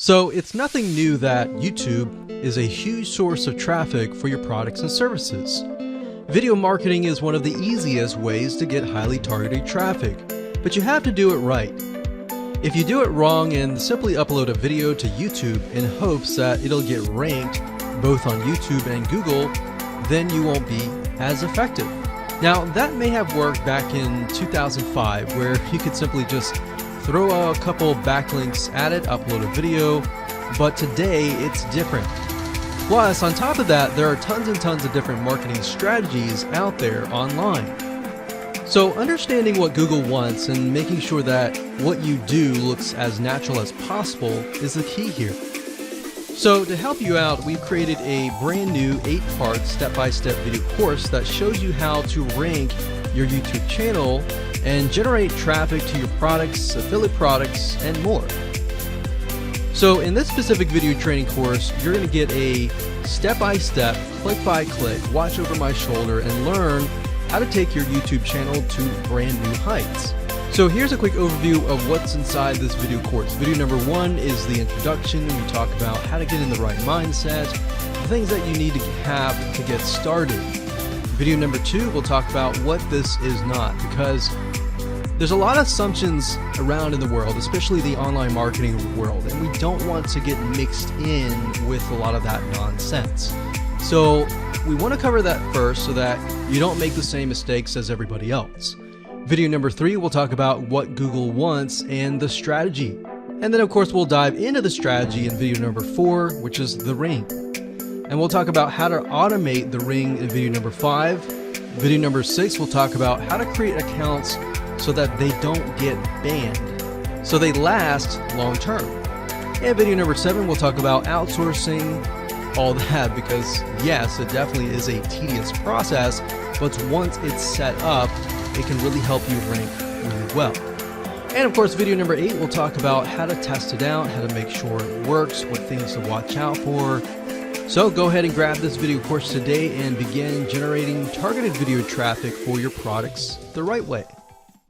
So it's nothing new that YouTube is a huge source of traffic for your products and services. Video marketing is one of the easiest ways to get highly targeted traffic, but you have to do it right. If you do it wrong and simply upload a video to YouTube in hopes that it'll get ranked both on YouTube and Google, then you won't be as effective. Now, that may have worked back in 2005, where you could simply just throw a couple backlinks at it, upload a video, but today it's different. Plus, on top of that, there are tons and tons of different marketing strategies out there online. So understanding what Google wants and making sure that what you do looks as natural as possible is the key here. So to help you out, we've created a brand new 8-part step-by-step video course that shows you how to rank your YouTube channel and generate traffic to your products, affiliate products, and more. So in this specific video training course, you're going to get a step-by-step, click-by-click, watch over my shoulder, and learn how to take your YouTube channel to brand new heights. So here's a quick overview of what's inside this video course. Video number 1 is the introduction. We talk about how to get in the right mindset, the things that you need to have to get started. Video number 2, we'll talk about what this is not, because there's a lot of assumptions around in the world, especially the online marketing world, and we don't want to get mixed in with a lot of that nonsense. So we want to cover that first so that you don't make the same mistakes as everybody else. Video number 3, we'll talk about what Google wants and the strategy. And then of course we'll dive into the strategy in video number 4, which is the ring. And we'll talk about how to automate the ring in video number 5. Video number 6, we'll talk about how to create accounts so that they don't get banned, so they last long term. And video number 7, we'll talk about outsourcing all that, because yes, it definitely is a tedious process, but once it's set up, it can really help you rank really well. And of course, video number 8, we'll talk about how to test it out, how to make sure it works, what things to watch out for. So go ahead and grab this video course today and begin generating targeted video traffic for your products the right way.